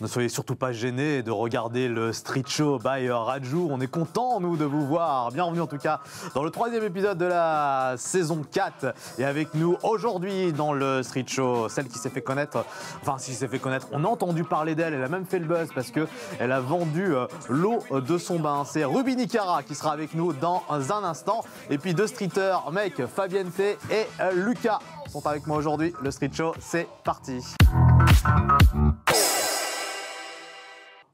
Ne soyez surtout pas gênés de regarder le Street Show by Raju. On est contents, nous, de vous voir. Bienvenue en tout cas dans le 3e épisode de la saison 4. Et avec nous aujourd'hui dans le Street Show, celle qui s'est fait connaître, on a entendu parler d'elle, elle a même fait le buzz parce qu'elle a vendu l'eau de son bain. C'est Ruby Nicara qui sera avec nous dans un instant. Et puis deux streeters, mec, Fabiente et Lucas sont avec moi aujourd'hui. Le Street Show, c'est parti.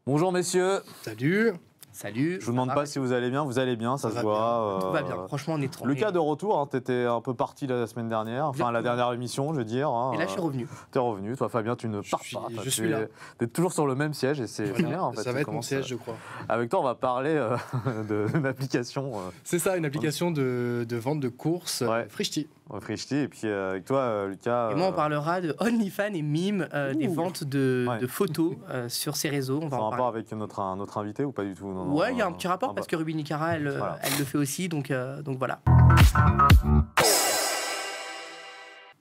Bonjour messieurs. Salut. Salut. Je vous demande pas si vous allez bien, ça se voit. Tout va bien, franchement on est trop. Lucas de retour, hein, t'étais un peu parti la semaine dernière, enfin la dernière émission je veux dire. Hein, et là je suis revenu. T'es revenu, toi Fabien tu ne pars pas. Je suis là. T'es toujours sur le même siège et c'est bien en fait. Ça va être mon siège je crois. Avec toi on va parler d'une application. C'est ça, une application de vente de courses, Frishti. Frishti, et puis avec toi Lucas. Et moi on parlera de OnlyFans et Mime, des ventes de photos sur ces réseaux. On va en rapport avec notre invité ou pas du tout? Ouais, il y a un petit rapport parce que Ruby Nicara elle le fait aussi, donc voilà.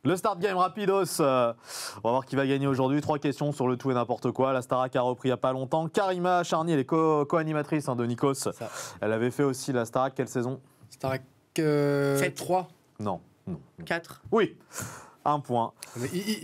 Le start game rapidos, on va voir qui va gagner aujourd'hui. 3 questions sur le tout et n'importe quoi. La Starac a repris il n'y a pas longtemps. Karima Charny, elle est co-animatrice de Nikos. Elle avait fait aussi la Starac, quelle saison? Starac 3. Non. 4. Oui, 1 point.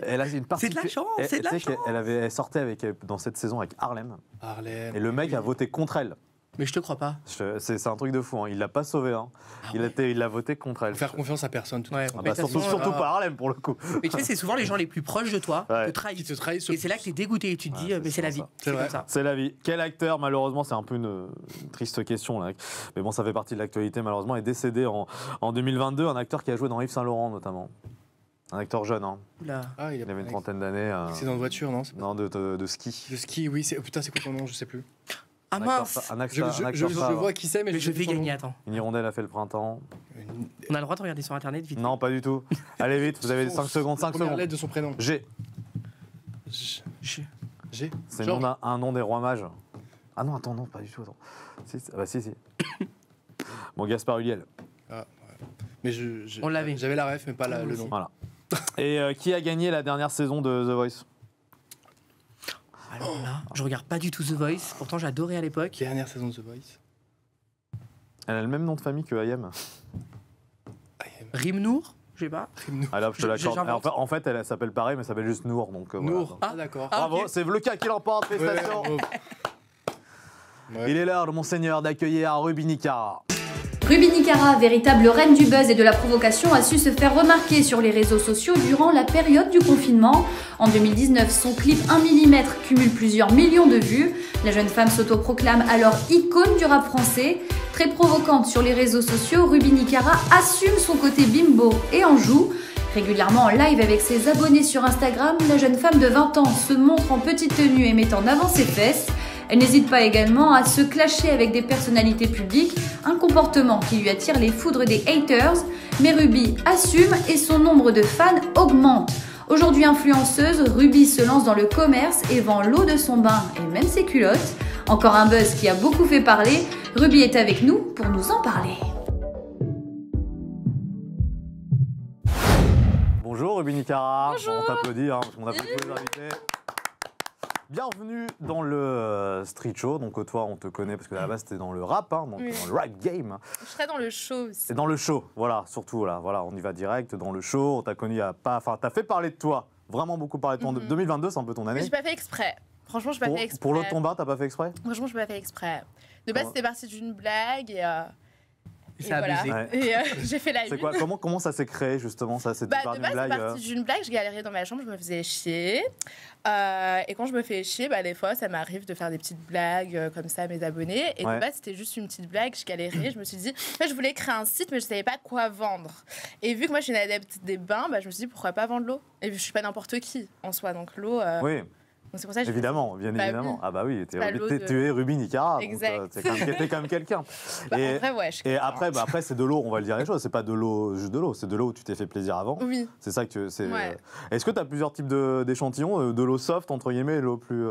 Elle a une partie. C'est de la chance, c'est de la chance. Elle sortait dans cette saison avec Harlem. Et le mec a voté contre elle. Mais je te crois pas. C'est un truc de fou, hein. Il l'a pas sauvé. Hein. Il l'a voté contre elle. Faire confiance à personne. Surtout pas Harlem pour le coup. Mais tu sais, c'est souvent les gens les plus proches de toi qui te trahissent. Et c'est là que tu es dégoûté et tu te dis, mais c'est la vie. C'est comme ça. C'est la vie. Quel acteur, malheureusement, c'est un peu une triste question, là. Mais bon, ça fait partie de l'actualité, malheureusement, est décédé en 2022. Un acteur qui a joué dans Yves Saint Laurent, notamment. Un acteur jeune, hein. Il avait une trentaine d'années. Accident de voiture, non? Non, de ski. De ski, oui. Putain, c'est quoi ton nom? Je sais plus. Ah mince! Je vois qui c'est, mais je vais gagner, attends. Une hirondelle a fait le printemps. On a le droit de regarder sur internet vite? Non, pas du tout. Allez vite, vous avez 5 secondes. 5 secondes. Lettre de son prénom. G. C'est un nom des rois mages. Ah non, attends, non, pas du tout. Si. Bon, Gaspard Ulliel. Ah, ouais. Mais on l'avait. J'avais la ref, mais pas le nom. Voilà. Et qui a gagné la dernière saison de The Voice? Alors là, je regarde pas du tout The Voice, pourtant j'adorais à l'époque. Dernière saison de The Voice. Elle a le même nom de famille que Ayem. Rimnour? Je sais pas. Alors, je te l'accorde. En fait, elle s'appelle pareil, mais elle s'appelle juste Nour. Donc, Nour, voilà. D'accord. Bravo, okay. C'est Lucas qui l'emporte, félicitations. Il est l'heure de monseigneur d'accueillir Ruby Nicara. Ruby Nicara, véritable reine du buzz et de la provocation, a su se faire remarquer sur les réseaux sociaux durant la période du confinement. En 2019, son clip 1 mm cumule plusieurs millions de vues. La jeune femme s'autoproclame alors icône du rap français. Très provocante sur les réseaux sociaux, Ruby Nicara assume son côté bimbo et en joue. Régulièrement en live avec ses abonnés sur Instagram, la jeune femme de 20 ans se montre en petite tenue et met en avant ses fesses. Elle n'hésite pas également à se clasher avec des personnalités publiques, un comportement qui lui attire les foudres des haters. Mais Ruby assume et son nombre de fans augmente. Aujourd'hui influenceuse, Ruby se lance dans le commerce et vend l'eau de son bain et même ses culottes. Encore un buzz qui a beaucoup fait parler. Ruby est avec nous pour nous en parler. Bonjour Ruby Nicara. Bonjour. On t'applaudit, hein, parce qu'on applaudit tous les invités. Bienvenue dans le Street Show. Donc toi, on te connaît parce que à la base, t'es dans le rap, hein, donc dans le rap game. Je serais dans le show aussi. C'est dans le show, voilà, surtout là, voilà, on y va direct dans le show. On t'a connu t'as fait parler de toi, vraiment beaucoup parler de toi. 2022, c'est un peu ton année. Mais j'ai pas fait exprès. Franchement, j'ai pas fait exprès. Pour l'autre ton bain, t'as pas fait exprès? Franchement, j'ai pas fait exprès. De base, c'était parti d'une blague et ça a abusé. Voilà. Et j'ai fait la une. Comment ça s'est créé justement ça? De base, c'est parti d'une blague. Je galérais dans ma chambre, je me faisais chier. Et quand je me fais chier, des fois, ça m'arrive de faire des petites blagues comme ça à mes abonnés. Et de base, c'était juste une petite blague. Je galérais. Je me suis dit, en fait, je voulais créer un site, mais je savais pas quoi vendre. Et vu que moi, je suis une adepte des bains, je me suis dit, pourquoi pas vendre l'eau? Et je suis pas n'importe qui en soi, donc l'eau. Oui. Donc c'est pour ça que évidemment, bien évidemment. Oui. Ah bah oui, tu es Ruby Nicara, exact. T'es quand même quelqu'un. Et après, c'est de l'eau, on va le dire les choses. C'est pas de l'eau, juste de l'eau. C'est de l'eau où tu t'es fait plaisir avant. Oui. C'est ça que tu. Est-ce que tu as plusieurs types d'échantillons, de l'eau soft entre guillemets, et l'eau plus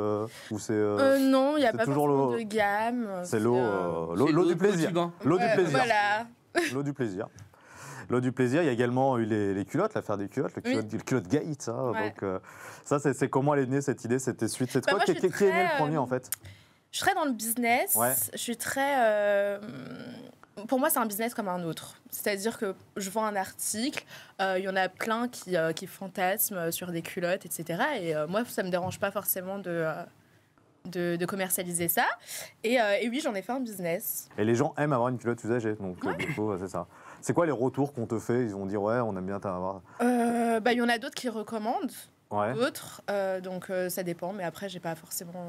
ou c'est non, il y a pas forcément de gamme. C'est l'eau du plaisir. L'eau du plaisir. Voilà. L'eau du plaisir. l'eau du plaisir. Il y a également eu les culottes, l'affaire des culottes, le culotte gate. Ça. Ouais. Donc, ça, c'est comment elle est née cette idée? C'était suite. C'est Bah, quoi moi, qui je suis est né le très, premier en fait? Je suis très dans le business. Ouais. Je suis très. Pour moi, c'est un business comme un autre. C'est-à-dire que je vends un article, il y en a plein qui fantasment sur des culottes, etc. Et moi, ça ne me dérange pas forcément de commercialiser ça. Et oui, j'en ai fait un business. Et les gens aiment avoir une culotte usagée. Donc, du coup, c'est ça. C'est quoi les retours qu'on te fait? Ils vont dire, ouais, on aime bien t'avoir. Il y en a d'autres qui recommandent, Ouais. d'autres. Donc, ça dépend. Mais après, j'ai pas forcément.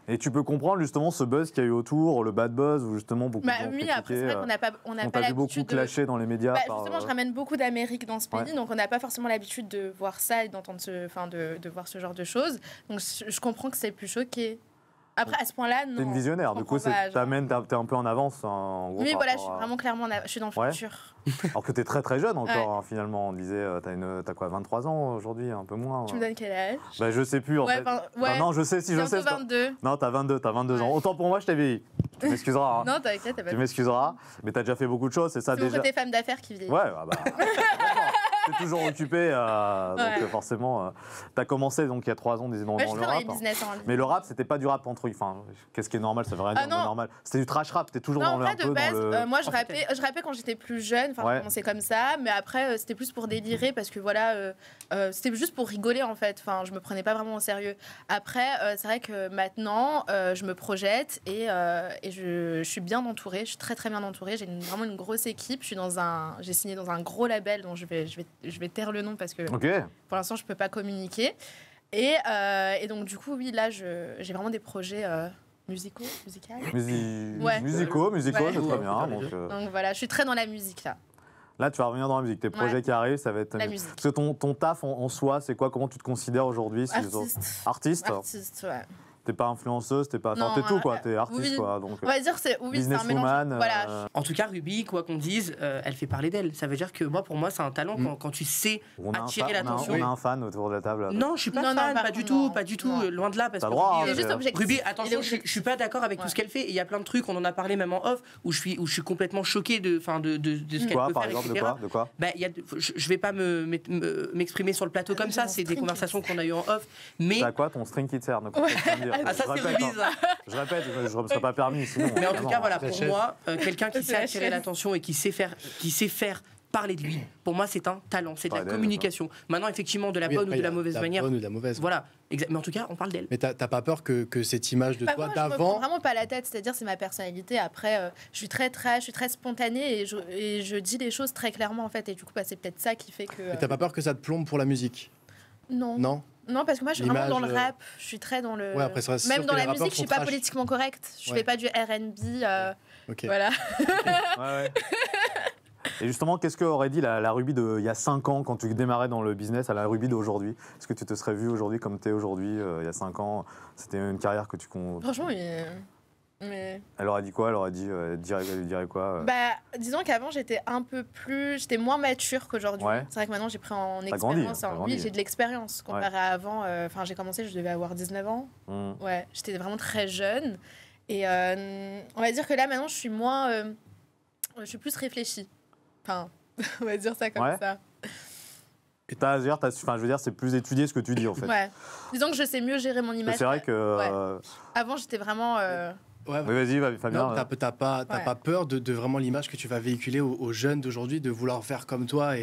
Et tu peux comprendre justement ce buzz qu'il y a eu autour, le bad buzz, où justement beaucoup de gens Oui, critiquaient, après, c'est vrai qu'on n'a pas on t'a vu beaucoup l'habitude clasher dans les médias. justement, je ramène beaucoup d'Amérique dans ce pays, Ouais. donc on n'a pas forcément l'habitude de voir ça et d'entendre de voir ce genre de choses. Donc je comprends que c'est plus choqué. Après, à ce point-là, non. T'es une visionnaire, je du coup, comprends pas, t'es un peu en avance. En gros, Oui, par voilà, je rapport suis à- vraiment clairement je suis dans le Ouais. futur. Alors que t'es très très jeune encore, Ouais. hein, finalement. On disait, t'as quoi, 23 ans aujourd'hui, un peu moins? Tu me donnes quel âge? Bah, je sais plus en fait. Ouais. Non, je sais, si je Bientôt sais. 22. Non, t'as 22 ans. Ouais. Autant pour moi, je t'ai vieilli. Tu m'excuseras. Hein. Non, t'inquiète, t'as pas Tu de- m'excuseras. Mais t'as déjà fait beaucoup de choses, c'est ça C'est mon déjà. côté femme d'affaires qui vieillit. Ouais, t'es toujours occupé, donc Ouais. forcément, t'as commencé donc il y a 3 ans dans Ouais, je suis le très dans rap. les hein. business en ligne. Mais le rap, c'était pas du rap entre. Enfin, qu'est-ce qui est normal? Ça veut rien dire. non. Normal. C'était du trash rap. T'es toujours Non, dans en le vrai, un de peu base, dans le. moi, je rappais quand j'étais plus jeune. Enfin, Ouais. j'ai commencé comme ça. Mais après, c'était plus pour délirer parce que voilà, c'était juste pour rigoler en fait. Enfin, je me prenais pas vraiment au sérieux. Après, c'est vrai que maintenant, je me projette et je suis bien entourée. Je suis très très bien entourée. J'ai vraiment une grosse équipe. J'ai signé dans un gros label dont je vais taire le nom parce que Ok. pour l'instant, je peux pas communiquer. Et donc, du coup, oui, là, j'ai vraiment des projets musicaux. Ouais. Musicaux, Ouais. c'est très Ouais, bien. ouais, Donc, Donc voilà, je suis très dans la musique là. là, tu vas revenir dans la musique. Tes projets Ouais. qui arrivent, ça va être. La musique. Parce que ton taf en soi, c'est quoi? Comment tu te considères aujourd'hui? Artiste. Artiste, ouais. T'es pas influenceuse, t'es pas. Non, Enfin, t'es tout quoi. T'es artiste oui. quoi. Donc. On va dire c'est un mélange. Businesswoman. Voilà. En tout cas, Ruby, quoi qu'on dise, elle fait parler d'elle. Ça veut dire que pour moi, c'est un talent quand tu sais attirer l'attention. On a un fan autour de la table. Là. Non, je suis pas Non, fan, par pas du contre, tout, non. pas du tout, Non. loin de là. Parce T'as que droit, Il est hein, juste objectif. Ruby, Il est attention, je suis pas d'accord avec tout ce qu'elle fait. Et il y a plein de trucs, on en a parlé même en off, où je suis complètement choqué de ce qu'elle Quoi, peut par faire, exemple, etc. de quoi? Bah, je vais pas m'exprimer sur le plateau comme ça, c'est des conversations qu'on a eues en off. Mais T'as quoi ton string qui te sert? Donc, ah, ça, c'est Ruby, ça. Je répète, je ne serais pas permis sinon. Mais en tout cas, voilà, la pour chaise. moi, quelqu'un qui C'est sait la attirer chaise. l'attention et qui sait faire parler de lui, pour moi, c'est un talent, c'est de la Parler d'elle, communication. Maintenant, effectivement, de la Oui, bonne ou après, de il y la a mauvaise manière. bonne ou de la mauvaise. Voilà, mais en tout cas, on parle d'elle. Mais t'as pas peur que cette image de Bah, toi moi, je me prends d'avant. vraiment pas la tête, c'est-à-dire c'est ma personnalité. Après, je suis très spontanée et je dis les choses très clairement en fait. Et du coup, c'est peut-être ça qui fait que. Mais t'as pas peur que ça te plombe pour la musique? Non. Non? Non, parce que moi, je suis vraiment dans le L'image, rap. Je suis très dans le. Ouais, après, c'est sûr Même que dans les la rappeurs musique, je suis sont pas trash. politiquement correcte. Je Ouais. fais pas du R&B. Ok. Voilà. Ouais. Et justement, qu'est-ce qu'aurait dit la Ruby il y a 5 ans, quand tu démarrais dans le business, à la Ruby d'aujourd'hui? Est-ce que tu te serais vue aujourd'hui comme tu es aujourd'hui, il y a 5 ans? C'était une carrière que tu... Franchement, mais. Elle aurait dit quoi? Elle aurait dit, elle dirait quoi? Bah, disons qu'avant, j'étais j'étais moins mature qu'aujourd'hui. Ouais. C'est vrai que maintenant, j'ai pris en T'as grandi, expérience. t'as grandi. Oui, j'ai de l'expérience comparé à avant. Enfin, j'ai commencé, je devais avoir 19 ans. Ouais, j'étais vraiment très jeune. Et on va dire que là, maintenant, je suis moins. Je suis plus réfléchie. Enfin, on va dire ça comme Ouais. ça. Et je veux dire, c'est plus étudié ce que tu dis en fait. Ouais. Disons que je sais mieux gérer mon image. C'est vrai que... Ouais. Avant, j'étais vraiment. Ouais, Oui, vas-y, Fabien. non, t'as pas peur de vraiment l'image que tu vas véhiculer aux jeunes d'aujourd'hui, de vouloir faire comme toi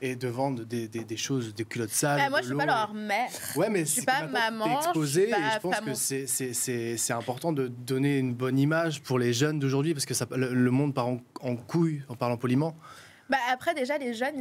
et de vendre des choses, des culottes sales. Moi, je suis pas leur mère. Ouais, mais Je suis c'est pas que maintenant, maman, t'es exposé je suis et pas je pense femme. que c'est important de donner une bonne image pour les jeunes d'aujourd'hui parce que le monde part en couille, en parlant poliment. Bah après, déjà, les jeunes,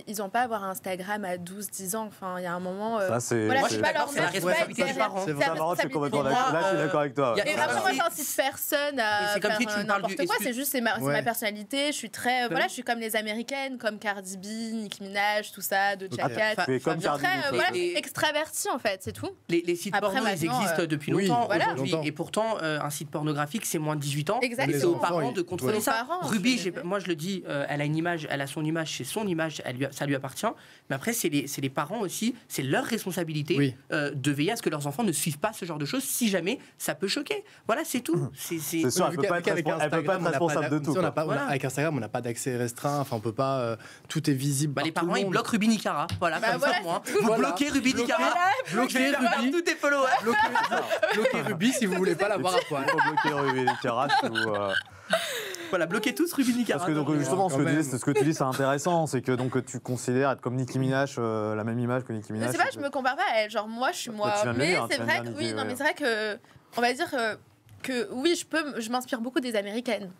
ils n'ont pas à avoir Instagram à 12-10 ans. Enfin, il y a un moment. Ça, c'est... Voilà, Moi, je je suis suis pas leur d'accord, c'est la mère, je suis pas responsabilité des être- parents. C'est la vraiment, je suis complètement responsabilité d'accord. Là, je suis d'accord avec toi. Il y a- Et après, moi, j'incite personne à C'est comme faire si tu me parles n'importe du- quoi. C'est juste, c'est ma Ouais. personnalité. Je suis très, voilà, je suis comme les Américaines, comme Cardi B, Nicki Minaj, tout ça, de Ok. Cat. Tu es comme Je suis Cardi B, très, toi. voilà, Et- extravertie en fait, c'est tout. Les sites Après, porno, ils maintenant, existent depuis oui, longtemps voilà. aujourd'hui. Longtemps. Et pourtant, un site pornographique, c'est moins de 18 ans. Exactement. Et c'est aux Les enfants, parents ils- de contrôler Aux ça. parents, Ruby, je- moi je le dis, elle a son image, c'est son image, l'image, ça lui appartient. Mais après, c'est les parents aussi, c'est leur responsabilité de veiller à ce que leurs enfants ne suivent pas ce genre de choses si jamais ça peut choquer. Voilà, c'est tout. C'est sûr, elle peut pas être responsable de tout. Avec Instagram, on n'a pas d'accès restreint. Enfin, on peut pas. Tout est visible. Les parents, ils bloquent Ruby Nicara. Voilà, comme ça, moi. Vous bloquez Ruby Nicara. Bloquez Ruby. Tous tes followers. Bloquez Ruby si vous voulez pas l'avoir à poil. Il faut bloquer Ruby Nicara. Voilà, bloquez tous Ruby Nicara. Parce que donc, justement, ce que tu dis, c'est intéressant, c'est que donc tu considères être comme Nicki Minaj, la même image que Nicki Minaj. Je sais pas, je me compare pas à elle. Genre moi, je suis moi. Mais c'est vrai, mais c'est vrai que, on va dire que oui, je m'inspire beaucoup des américaines.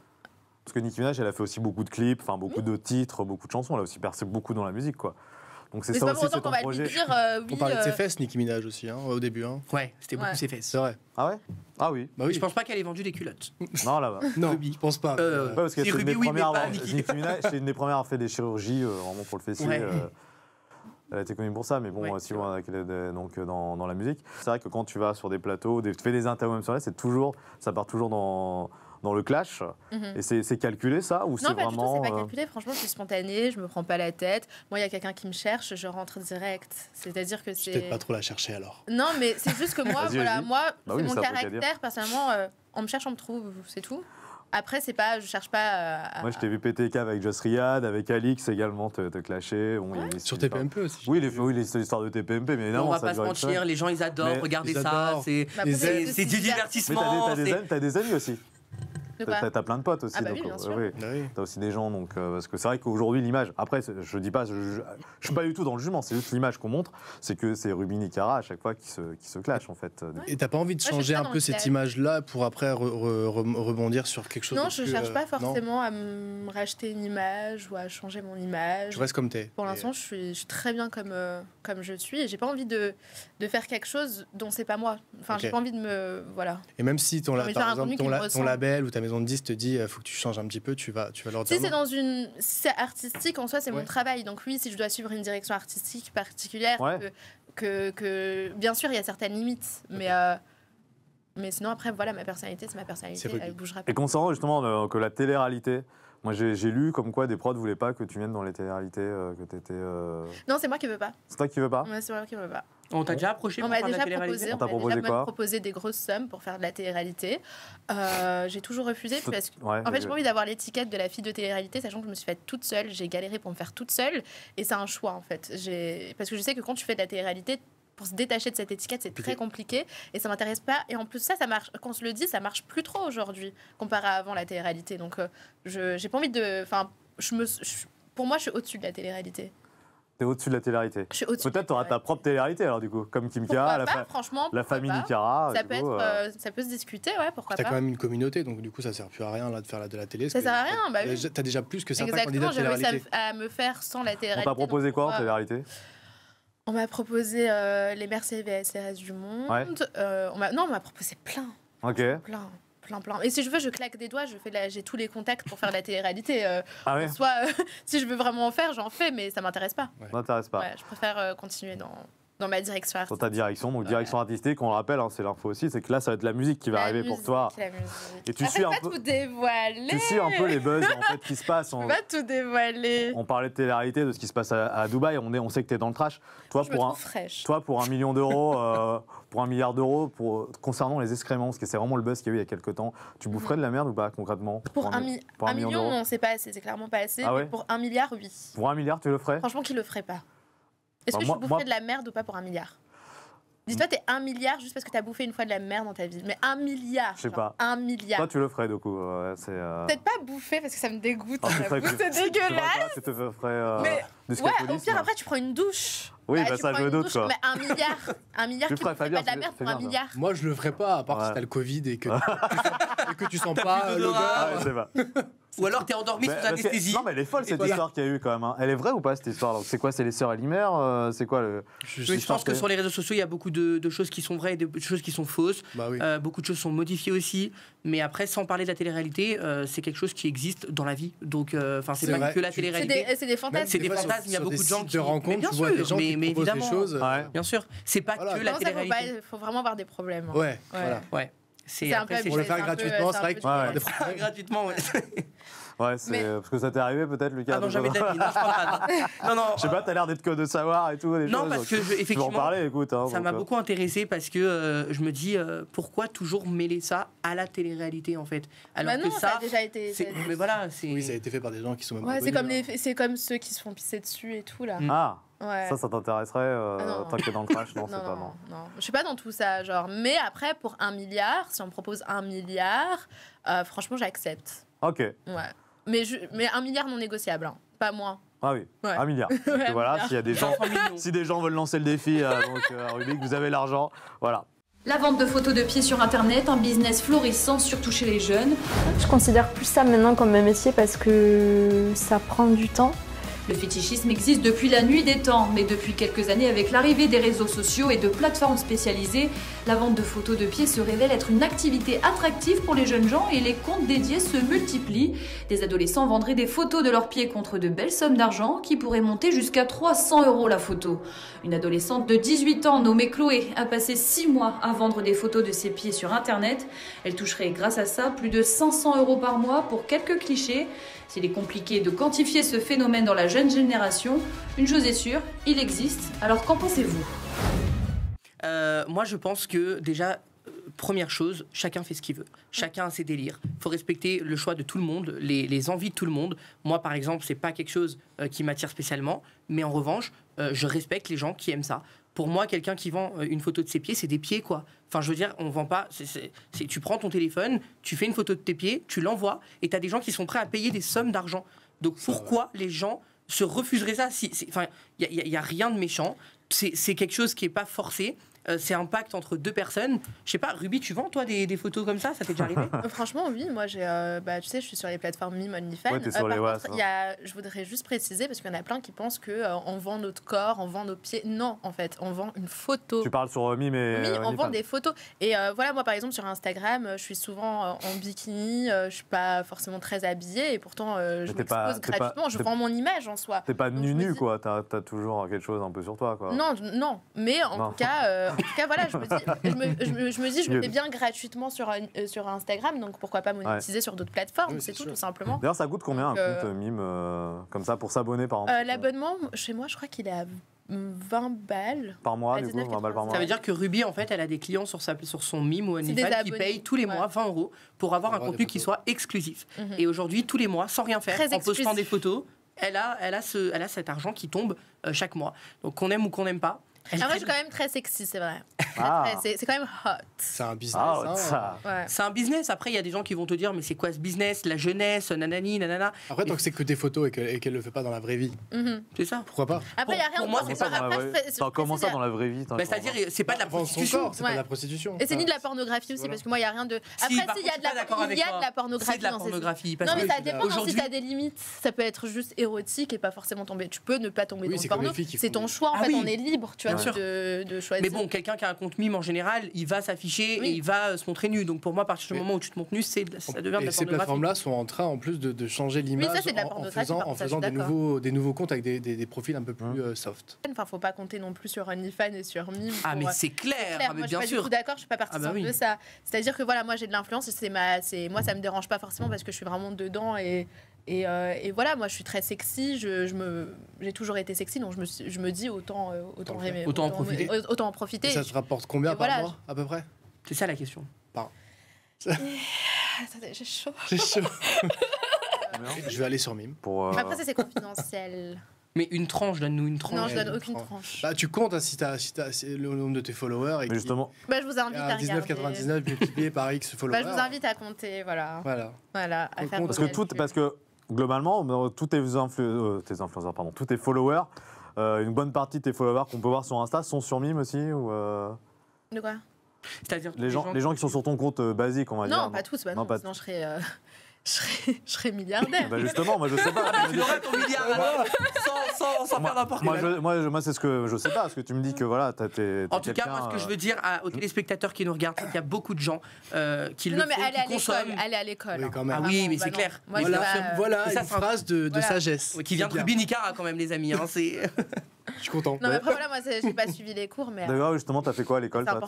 Parce que Nicki Minaj, elle a fait aussi beaucoup de clips, enfin beaucoup de titres, beaucoup de chansons. Elle a aussi percé beaucoup dans la musique, quoi. Donc c'est ça aussi, c'est ton projet. On parlait de ses fesses, Nicki Minaj aussi, au début. Ouais, c'était beaucoup ses fesses. C'est vrai. Ah ouais? Ah oui. Bah oui. Je pense pas qu'elle ait vendu des culottes. Non, là-bas. Non, je pense pas. Parce que c'est une des Ruby, premières. mais pas Nicki Minaj, c'est une des premières à avoir fait des chirurgies vraiment pour le fessier. Ouais. Elle a été connue pour ça, mais bon, si on donc dans la musique, c'est vrai que quand tu vas sur des plateaux, tu fais des interviews même sur elle, ça part toujours dans le clash. Et c'est calculé ça ou c'est vraiment... Non, pas du tout, c'est pas calculé. Franchement, je suis spontanée, je me prends pas la tête. Moi, il y a quelqu'un qui me cherche, je rentre direct. C'est-à-dire que c'est... Peut-être pas trop la chercher alors. Non, mais c'est juste que moi, c'est mon caractère. Personnellement, on me cherche, on me trouve, c'est tout. Après, c'est pas, je cherche pas Moi, je t'ai vu PTK avec Just Riyad, avec Alix également te clasher. Bon, sur TPMP aussi. Oui, l'histoire de TPMP, mais évidemment. On va pas se mentir, les gens, ils adorent. Regardez ça, c'est du divertissement. Mais t'as des amis aussi. T'as plein de potes aussi. Ah bah oui, bien sûr. T'as aussi des gens, donc, parce que c'est vrai qu'aujourd'hui, l'image, après, je dis pas, je suis pas du tout dans le jugement, c'est juste l'image qu'on montre, c'est que c'est Ruby Nicara à chaque fois qui se clash, en fait. Et t'as pas envie de changer un peu cette image-là pour après rebondir sur quelque chose? Non, je cherche pas forcément à me racheter une image ou à changer mon image. Tu restes comme t'es. Pour l'instant, je suis très bien comme je suis et j'ai pas envie de faire quelque chose dont c'est pas moi. Enfin, j'ai pas envie de me... Voilà. Et même si par exemple, ton label ou ta maison de disques te dit faut que tu changes un petit peu, tu vas leur dire. Si c'est artistique en soi, c'est mon travail. Donc oui, si je dois suivre une direction artistique particulière, que bien sûr il y a certaines limites, mais sinon après voilà, ma personnalité c'est ma personnalité, elle bougera pas. Et concernant justement que la télé-réalité, moi j'ai lu comme quoi des prods voulaient pas que tu viennes dans les télé-réalités, que t'étais. Non, c'est moi qui veux pas. C'est toi qui veux pas? Ouais, c'est moi qui veux pas. On t'a déjà approché pour faire de la télé-réalité? On t'a proposé quoi? Proposé des grosses sommes pour faire de la télé-réalité. J'ai toujours refusé parce que en fait, j'ai pas envie d'avoir l'étiquette de la fille de télé-réalité, sachant que je me suis faite toute seule. J'ai galéré pour me faire toute seule et c'est un choix en fait. Parce que je sais que quand tu fais de la télé-réalité, pour se détacher de cette étiquette, c'est très compliqué et ça m'intéresse pas. Et en plus, ça marche. Quand on se le dit, ça marche plus trop aujourd'hui comparé à avant la télé-réalité. Donc, j'ai pas envie de. Enfin, pour moi, je suis au-dessus de la télé-réalité. T'es au-dessus de la télé-réalité. Peut-être t'auras ta propre télé-réalité alors du coup, comme Kim K, la famille Nicara. Ça peut se discuter, ouais, pourquoi pas. T'as quand même une communauté, donc du coup ça sert plus à rien là de faire de la télé. Ça sert à rien, bah oui. T'as déjà plus que certains candidats de télé-réalité. Exactement, j'ai réussi à me faire sans la télé-réalité. On t'a proposé quoi en télé-réalité? On m'a proposé les Mercedes VSRS du monde. Ouais. On m'a proposé plein. Ok. Plein. Et si je veux, je claque des doigts, j'ai tous les contacts pour faire de la télé-réalité. Soit, si je veux vraiment en faire, j'en fais, mais ça m'intéresse pas. Ça m'intéresse pas. Ouais, je préfère continuer dans ma direction artistique. Dans ta direction, donc direction artistique, on le rappelle, c'est l'info aussi, c'est que là, ça va être la musique qui va arriver pour toi. Et tu suis un peu. Tout dévoiler. Tu suis un peu les buzz en fait qui se passent. Je peux pas tout dévoiler. On parlait de télé-réalité, de ce qui se passe à Dubaï. On sait que tu es dans le trash. Toi, pour 1 million d'euros, pour 1 milliard d'euros, concernant les excréments, parce que c'est vraiment le buzz qu'il y a eu il y a quelques temps. Tu boufferais de la merde ou pas concrètement? Pour 1 million, non, c'est pas assez. C'est clairement pas assez. Mais pour 1 milliard, oui. Pour 1 milliard, tu le ferais? Franchement, qui le ferait pas? Est-ce que je boufferais de la merde ou pas pour 1 milliard? Dis-toi, t'es 1 milliard juste parce que t'as bouffé une fois de la merde dans ta vie. Mais 1 milliard. Je sais pas. 1 milliard. Toi, tu le ferais, du coup. Peut-être pas bouffer parce que ça me dégoûte. C'est dégueulasse. Tu te ferais du au pire, après, tu prends une douche. Oui, ça, je me doute, quoi. Mais 1 milliard, tu ferais pas de la merde pour 1 milliard. Moi, je le ferais pas, à part si t'as le Covid et que tu sens pas l'odeur. Ou alors t'es endormi sous anesthésie. Non mais elle est folle cette histoire qu'il y a eu quand même. Elle est vraie ou pas cette histoire? C'est quoi? C'est les sœurs Elimer? C'est quoi le... Je pense que sur les réseaux sociaux il y a beaucoup de choses qui sont vraies et de choses qui sont fausses. Beaucoup de choses sont modifiées aussi. Mais après, sans parler de la télé-réalité, c'est quelque chose qui existe dans la vie. Donc c'est pas que la télé-réalité. C'est des fantasmes. C'est des fantasmes. Il y a beaucoup de gens qui rencontrent, tu vois des gens qui proposent des choses. Bien sûr, c'est pas que la télé-réalité. Il faut vraiment avoir des problèmes. Ouais. C'est pour le faire gratuitement, c'est vrai que tu peux avoir des problèmes. Gratuitement, ouais. Ouais, parce que ça t'est arrivé peut-être, Lucas? Ah non, jamais de la vie, non, je crois pas. Non. Je sais pas, t'as l'air d'être que de savoir et tout. Non, parce que effectivement, en parler, écoute, ça m'a beaucoup intéressé parce que je me dis pourquoi toujours mêler ça à la télé-réalité en fait. Alors non, que ça a déjà été. Mais voilà, oui, ça a été fait par des gens qui sont même. Ouais, c'est comme ceux qui se font pisser dessus et tout là. Ah. Ouais. Ça t'intéresserait tant que dans le crash? Non, c'est pas non. Je suis pas dans tout ça, genre. Mais après, pour 1 milliard, si on me propose 1 milliard, franchement, j'accepte. Ok. Ouais. Mais 1 milliard non négociable, hein. Pas moins. Ah oui, ouais. 1 milliard. Donc, ouais, voilà, s'il y a des gens, si des gens veulent lancer le défi, Rubik, vous avez l'argent, voilà. La vente de photos de pieds sur Internet, un business florissant, surtout chez les jeunes. Je considère plus ça maintenant comme un métier parce que ça prend du temps. Le fétichisme existe depuis la nuit des temps, mais depuis quelques années, avec l'arrivée des réseaux sociaux et de plateformes spécialisées, la vente de photos de pieds se révèle être une activité attractive pour les jeunes gens et les comptes dédiés se multiplient. Des adolescents vendraient des photos de leurs pieds contre de belles sommes d'argent qui pourraient monter jusqu'à 300 € la photo. Une adolescente de 18 ans nommée Chloé a passé 6 mois à vendre des photos de ses pieds sur Internet. Elle toucherait grâce à ça plus de 500 € par mois pour quelques clichés. S'il est compliqué de quantifier ce phénomène dans la jeune génération, une chose est sûre, il existe. Alors qu'en pensez-vous ? Moi, je pense que déjà, première chose, chacun fait ce qu'il veut. Chacun a ses délires. Il faut respecter le choix de tout le monde, les envies de tout le monde. Moi, par exemple, c'est pas quelque chose qui m'attire spécialement, mais en revanche, je respecte les gens qui aiment ça. Pour moi, quelqu'un qui vend une photo de ses pieds, c'est des pieds, quoi. Enfin, je veux dire, on vend pas... tu prends ton téléphone, tu fais une photo de tes pieds, tu l'envoies, et tu as des gens qui sont prêts à payer des sommes d'argent. Donc, pourquoi les gens se refuseraient ça? Enfin, il n'y a rien de méchant. C'est quelque chose qui n'est pas forcé. C'est un pacte entre deux personnes. Je sais pas, Ruby, tu vends, toi, des photos comme ça? Ça t'est déjà arrivé? Franchement, oui. Moi, tu sais, je suis sur les plateformes Mime, OnlyFans. Ouais, t'es sur les je voudrais juste préciser, parce qu'il y en a plein qui pensent qu'on vend notre corps, on vend nos pieds. Non, en fait, on vend une photo. Tu parles sur Mime et Oui, on vend des photos. Et voilà, moi, par exemple, sur Instagram, je suis souvent en bikini. Je suis pas forcément très habillée. Et pourtant, je m'expose gratuitement. Je vends mon image en soi. T'es pas nu, quoi. T'as toujours quelque chose un peu sur toi, quoi. Non. Mais en tout cas, voilà, je me dis, je me fais bien gratuitement sur Instagram, donc pourquoi pas monétiser sur d'autres plateformes, c'est tout simplement. D'ailleurs, ça coûte combien un compte Mime comme ça pour s'abonner par exemple? L'abonnement, chez moi, je crois qu'il est à 20 balles. Par mois, du coup, 20 balles par mois. Ça veut dire que Ruby, en fait, elle a des clients sur son Mime ou OnlyFans qui payent tous les mois 20 € pour avoir un contenu qui soit exclusif. Et aujourd'hui, tous les mois, sans rien faire, en postant des photos, elle a cet argent qui tombe chaque mois. Donc qu'on aime ou qu'on n'aime pas. Moi, je suis quand même très sexy, c'est vrai. C'est quand même hot. C'est un business. Ouais. C'est un business. Après, il y a des gens qui vont te dire, mais c'est quoi ce business? La jeunesse, nanani, nanana. Après, tant que c'est que des photos et qu'elle le fait pas dans la vraie vie. C'est ça. Pourquoi pas? Après, il n'y a rien pour moi, de comment ça dans la vraie vie? C'est-à-dire, c'est pas de la prostitution. C'est pas de la prostitution. Et c'est ni de la pornographie aussi, parce que moi, il n'y a rien de. Après, s'il y a de la pornographie. C'est de la pornographie. Non, mais ça dépend si tu as des limites. Ça peut être juste érotique et pas forcément tomber. Tu peux ne pas tomber dans le porno. C'est ton choix, en fait, on est libre, tu vois, de choisir. Mais bon, quelqu'un qui a un compte Mime en général, il va s'afficher et il va se montrer nu. Donc pour moi, à partir du moment où tu te montres nu, ça devient de la pornographie. Ces plateformes-là sont en train, en plus, de changer l'image en faisant des nouveaux comptes avec des profils un peu plus soft. Enfin, faut pas compter non plus sur OnlyFans et sur Mime. Ah, mais c'est clair. Moi, je suis pas du tout d'accord, je suis pas partisane de ça. C'est-à-dire que voilà, moi, j'ai de l'influence et moi, ça me dérange pas forcément parce que je suis vraiment dedans et voilà, moi je suis très sexy, j'ai toujours été sexy, donc je me dis autant en profiter. Et ça te rapporte combien par mois à peu près? C'est ça la question. Attendez, j'ai chaud. Je vais aller sur Mime. Après ça c'est confidentiel. Mais une tranche, donne-nous une tranche. Non, je donne aucune tranche. Tu comptes si t'as le nombre de tes followers. Mais justement. Je vous invite à regarder. 19,99 multiplié par X followers. Je vous invite à compter, voilà. À faire parce que globalement, tous tes influenceurs, tous tes followers, une bonne partie de tes followers qu'on peut voir sur Insta sont sur Mime aussi ou De quoi? C'est-à-dire les gens qui sont sur ton compte basique, on va dire. Non, pas tous, sinon je serais milliardaire. Justement, moi je sais pas. Tu aurais ton milliard sans faire n'importe quoi. Moi c'est ce que je sais pas, parce que tu me dis que voilà, en tout cas, moi ce que je veux dire aux téléspectateurs qui nous regardent, c'est qu'il y a beaucoup de gens qui le font, qui consomment. Aller à l'école. Oui, quand même. Ah oui, mais c'est clair. Voilà une phrase de sagesse. Qui vient de Ruby Nicara quand même, les amis. Je suis content. Non, mais après, voilà, moi, j'ai pas suivi les cours. Mais d'ailleurs, justement, t'as fait quoi à l'école? Non,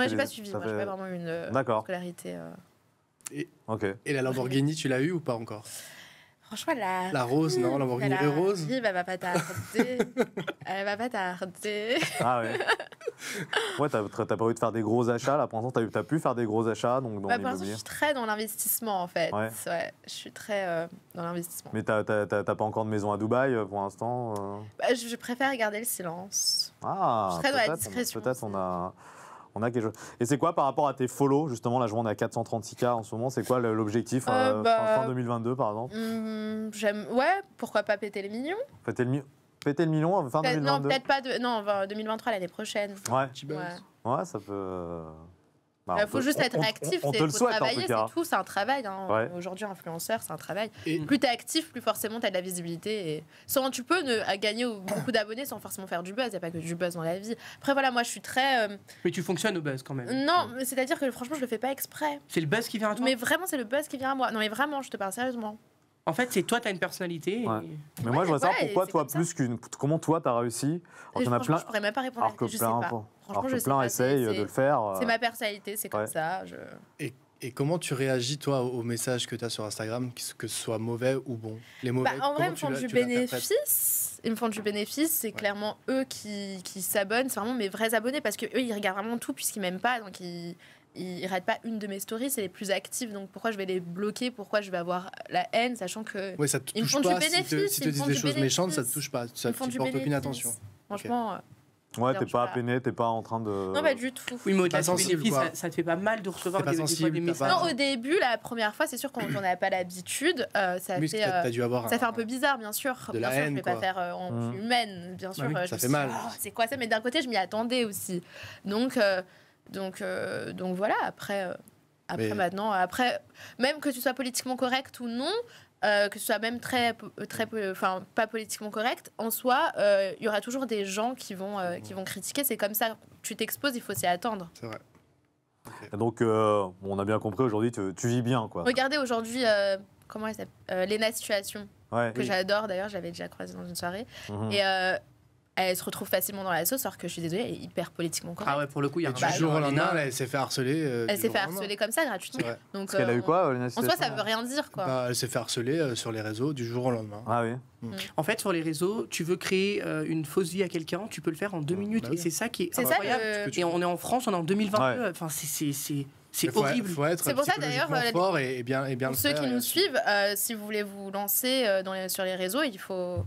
j'ai pas suivi. Moi, j'ai pas vraiment une scolarité. Et la Lamborghini, tu l'as eu ou pas encore? Franchement, la rose, non, Lamborghini rose. Elle va pas tarder. Elle va pas tarder. Ah ouais. Ouais, t'as pas envie de faire des gros achats là. Pour l'instant, t'as pu faire des gros achats donc dans Pour l'instant, l'immobilier. je suis très dans l'investissement en fait. Ouais. Je suis très dans l'investissement. Mais t'as pas encore de maison à Dubaï pour l'instant Je préfère garder le silence. Ah, je suis très dans la discrétion. Peut-être on a quelque chose. Et c'est quoi par rapport à tes follow justement? Là, je vois on est à 436K en ce moment. C'est quoi l'objectif fin 2022 par exemple? Ouais, pourquoi pas péter les millions? Péter le million fin 2022? Non, peut-être pas. Non, 2023 l'année prochaine. Ouais, ça peut. Il faut juste être actif, on te le souhaite, travailler, en tout cas. c'est tout, c'est un travail. Hein. Ouais. Aujourd'hui, influenceur, c'est un travail. Et plus tu es actif, plus forcément tu as de la visibilité. Et... tu peux gagner beaucoup d'abonnés sans forcément faire du buzz. Il n'y a pas que du buzz dans la vie. Après, voilà, moi je suis très. Mais tu fonctionnes au buzz quand même. Non, c'est-à-dire que franchement, je le fais pas exprès. C'est le buzz qui vient à toi? Mais vraiment, c'est le buzz qui vient à moi. Non, mais vraiment, je te parle sérieusement. En fait, c'est toi, tu as une personnalité. Ouais. Mais moi, je vois ça. Pourquoi toi plus qu'une. Comment toi, tu as réussi? Alors, y en a plein. Je pourrais même pas répondre à la question. Je sais pas. Alors que plein essayent de le faire. C'est ma personnalité, c'est comme ça. Et comment tu réagis, toi, aux messages que tu as sur Instagram, que ce soit mauvais ou bon? Les mauvais, en vrai, ils me font du bénéfice. Ils me font du bénéfice. C'est clairement eux qui s'abonnent. C'est vraiment mes vrais abonnés parce qu'eux, ils regardent vraiment tout puisqu'ils m'aiment pas. Donc, ils ratent pas une de mes stories. C'est les plus actifs. Donc, pourquoi je vais les bloquer? Pourquoi je vais avoir la haine, sachant que. Ouais, ça te touche pas. Si te disent des choses méchantes, ça te touche pas. Ça te porte aucune attention. Franchement. Ouais, t'es pas peiné, t'es pas en train de. Non, pas du tout. Oui, mais au-delà du bénéfice, ça te fait pas mal de recevoir des messages. Non, au début, la première fois, c'est sûr qu'on n'en a pas l'habitude. Ça fait un peu bizarre, bien sûr. Bien sûr, je vais pas faire en humaine, bien sûr. Ça fait mal. C'est quoi ça? Mais d'un côté, je m'y attendais aussi. Donc voilà. Après maintenant, même que tu sois politiquement correct ou non. Que ce soit même pas politiquement correct, en soi, il y aura toujours des gens qui vont critiquer. C'est comme ça, tu t'exposes, il faut s'y attendre. C'est vrai. Okay. Donc, on a bien compris aujourd'hui, tu vis bien, quoi. Regardez aujourd'hui, comment elle s'appelle, Léna Situation, que j'adore d'ailleurs, j'avais déjà croisé dans une soirée. Et elle se retrouve facilement dans la sauce, alors que je suis désolée, elle est hyper politiquement correcte. Ah ouais, pour le coup, il y a du jour au lendemain, elle s'est fait harceler. Elle s'est fait harceler comme ça, gratuitement. Donc, parce qu'elle a eu quoi, en soi, ça veut rien dire, quoi. Elle s'est fait harceler sur les réseaux du jour au lendemain. Ah oui. En fait, sur les réseaux, tu veux créer une fausse vie à quelqu'un, tu peux le faire en 2 minutes. Et c'est ça qui est incroyable. Et on est en France, on est en 2022. Enfin, c'est horrible. Faut être c'est pour ça d'ailleurs fort et bien pour ceux qui nous suivent, si vous voulez vous lancer sur les réseaux, il faut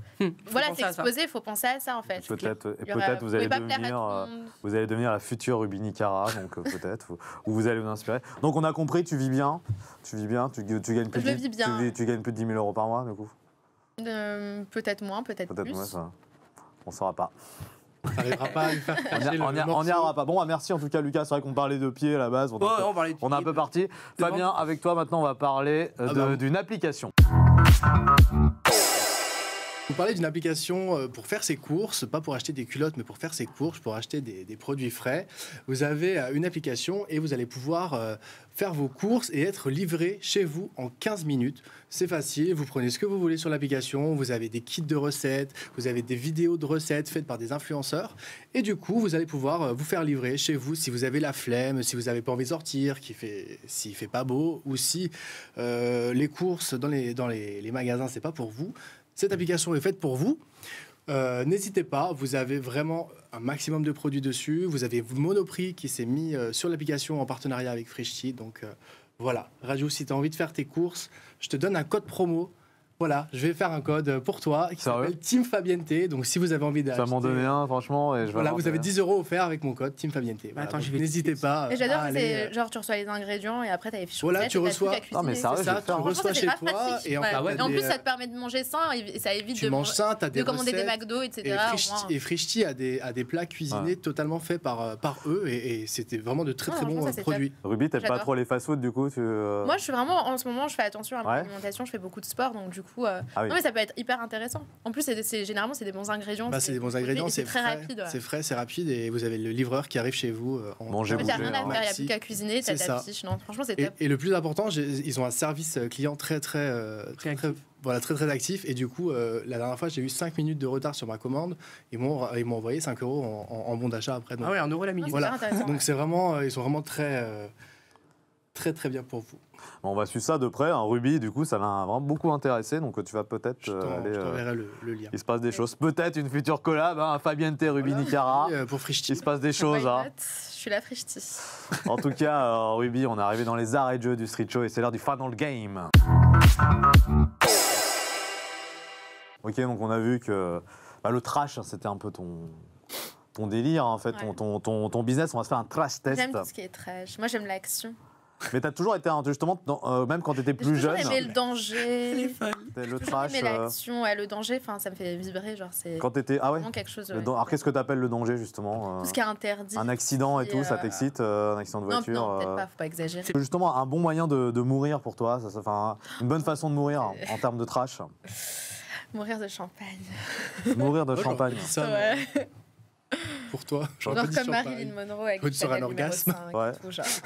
s'exposer, il faut penser à ça en fait. Peut-être vous allez devenir la future Rubini Cara, donc peut-être ou vous allez vous inspirer. Donc on a compris, tu gagnes plus de 10 000 euros par mois du coup. Peut-être moins, peut-être plus. Moins, ça. On ne saura pas. On n'arrivera pas à lui faire on n'y arrivera pas. Bon, merci en tout cas, Lucas. C'est vrai qu'on parlait de pied à la base. On est un peu parti. Fabien, avec toi, maintenant, on va parler d'une application. Vous parlez d'une application pour faire ses courses, pas pour acheter des culottes, mais pour faire ses courses, pour acheter des produits frais. Vous avez une application et vous allez pouvoir faire vos courses et être livré chez vous en 15 minutes. C'est facile, vous prenez ce que vous voulez sur l'application, vous avez des kits de recettes, vous avez des vidéos de recettes faites par des influenceurs. Et du coup, vous allez pouvoir vous faire livrer chez vous si vous avez la flemme, si vous n'avez pas envie de sortir, s'il fait pas beau, ou si les courses dans les magasins, c'est pas pour vous. Cette application est faite pour vous. N'hésitez pas, vous avez vraiment un maximum de produits dessus. Vous avez Monoprix qui s'est mis sur l'application en partenariat avec Frishti. Donc voilà, Raju, si tu as envie de faire tes courses, je te donne un code promo. Voilà, je vais faire un code pour toi qui s'appelle Team Fabiente. Donc si vous avez envie d'acheter... Ça m'en donnait un, franchement. Et vous avez 10 € offerts avec mon code Team Fabiente. Voilà, n'hésitez pas. Et j'adore que c'est genre tu reçois les ingrédients et après tu as les fiches. Voilà, tu reçois. Non, mais ça, tu reçois chez toi. Et en plus, ça te permet de manger sain et ça évite de commander des McDo, etc. Et Frishti a des plats cuisinés totalement faits par eux et c'était vraiment de très très bons produits. Ruby, t'aimes pas trop les fast-food du coup? Moi, je suis vraiment, en ce moment, je fais attention à mon alimentation, je fais beaucoup de sport, donc du coup. Non, mais ça peut être hyper intéressant. En plus, généralement, c'est des bons ingrédients. C'est des bons ingrédients, c'est très rapide. C'est frais, c'est rapide et vous avez le livreur qui arrive chez vous. Manger, il n'y a rien à faire, il n'y a plus qu'à cuisiner, t'as ta fiche. Non, franchement, c'est top. Et le plus important, ils ont un service client très actif. Et du coup, la dernière fois, j'ai eu 5 minutes de retard sur ma commande. Ils m'ont envoyé 5 € en bon d'achat après. Donc, ah ouais, 1 € la minute. Voilà. Donc c'est vraiment, ils sont vraiment très très très bien pour vous. On va suivre ça de près. Ruby, du coup, ça m'a vraiment beaucoup intéressé. Donc, tu vas peut-être aller. Je t'enverrai le lien. Il se passe des choses. Peut-être une future collab, Fabiente, Ruby, Nicara. Pour Frichti. Il se passe des choses. Je suis la Frichti. En tout cas, Ruby, on est arrivé dans les arrêts de jeu du Street Show et c'est l'heure du Final Game. Ok, donc on a vu que le trash, c'était un peu ton délire, en fait, ton business. On va se faire un trash test. J'aime tout ce qui est trash. Moi, j'aime l'action. Mais tu as toujours été, justement, même quand tu étais plus jeune. J'ai le danger. Le trash. Mais l'action, le danger, ça me fait vibrer. Genre, c'est quand t'étais, vraiment quelque chose. Alors, qu'est-ce que tu appelles le danger, justement Tout ce qui est interdit. Un accident et tout, ça t'excite un accident de voiture Non, peut-être pas, faut pas exagérer. C'est justement un bon moyen de mourir pour toi, une bonne façon de mourir en termes de trash. Mourir de champagne. Mourir de champagne. Ça, ouais. Pour toi, genre comme Marilyn Monroe avec un orgasme. Ouais.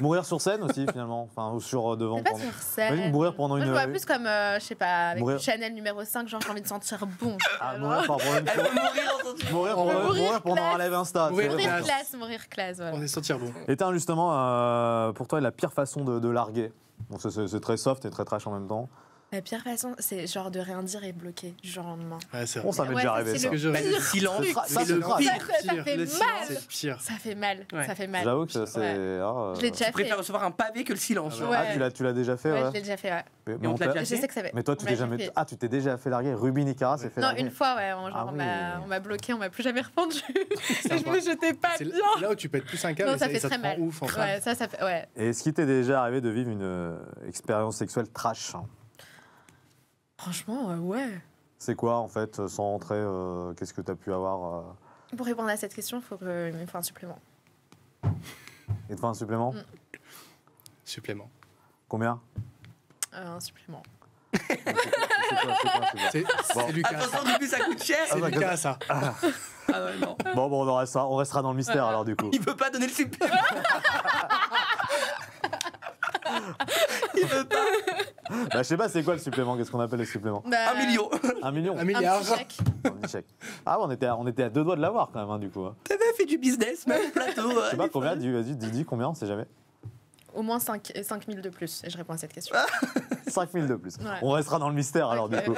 Mourir sur scène aussi finalement, ou sur devant. Pas sur scène. Mourir pendant une. Moi, je vois plus comme je sais pas avec Chanel numéro 5, genre j'ai envie de sentir bon. Mourir pendant un live Insta. Mourir classe, voilà. On est sentir bon. Et justement pour toi la pire façon de larguer. Bon, c'est très soft et très trash en même temps. La pire façon, c'est genre de rien dire et bloquer du jour au lendemain. Ouais, c'est ça m'est déjà arrivé. C'est le silence. Ça fait mal. C'est pire. Ça fait mal. Ça fait mal. J'avoue que c'est. Je l'ai déjà fait. Tu préfères recevoir un pavé que le silence. Tu l'as déjà fait. Ouais, je l'ai déjà fait. Mais on te l'a déjà fait. Je sais que ça fait. Mais toi, tu t'es déjà fait larguer. Ruby Nicara s'est fait larguer. Non, une fois, ouais. On m'a bloqué, on m'a plus jamais répondu. Je me jetais pas bien. C'est là où tu peux être plus un câble. Non, ça fait très mal. Ouf, en fait. Ouais, ça fait. Ouais. Et est-ce qu'il t'est déjà arrivé de vivre une expérience sexuelle trash? Franchement, ouais. C'est quoi, en fait, sans rentrer, qu'est-ce que tu as pu avoir Pour répondre à cette question, il me faut un supplément. Il te faut un supplément Supplément. Combien Un supplément. C'est Lucas. Attention, du coup, ça coûte cher. C'est Lucas, ça. Ah ouais, non. Bon, on restera dans le mystère, alors, du coup. Il veut pas donner le supplément. Il veut pas. Je sais pas, c'est quoi le supplément? Qu'est-ce qu'on appelle le supplément? 1 million. 1 million? 1 milliard. Un petit chèque. Ah ouais, on était à 2 doigts de l'avoir quand même, du coup. T'avais fait du business, même plateau. Je sais pas combien, vas-y, dis combien, on sait jamais. Au moins 5 000 de plus, et je réponds à cette question. 5 000 de plus. Ouais. On restera dans le mystère, alors, du coup.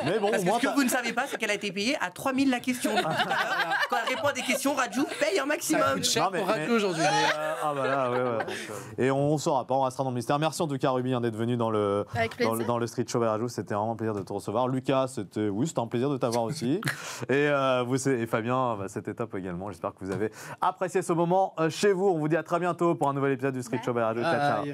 Mais bon, Parce que moi, ce que vous ne savez pas, c'est qu'elle a été payée à 3 000 la question. Quand elle répond à des questions, Raju paye un maximum. Ça coûte cher pour Raju aujourd'hui. Ah bah là, ouais. Et on saura pas, on restera dans le mystère. Merci en tout cas, Ruby, d'être venu dans le Street Show Raju. C'était vraiment un plaisir de te recevoir. Lucas, c'était un plaisir de t'avoir aussi. Et Fabien, c'était top également. J'espère que vous avez apprécié ce moment chez vous. On vous dit à très bientôt pour un nouvel épisode du Street Show Raju. Ciao.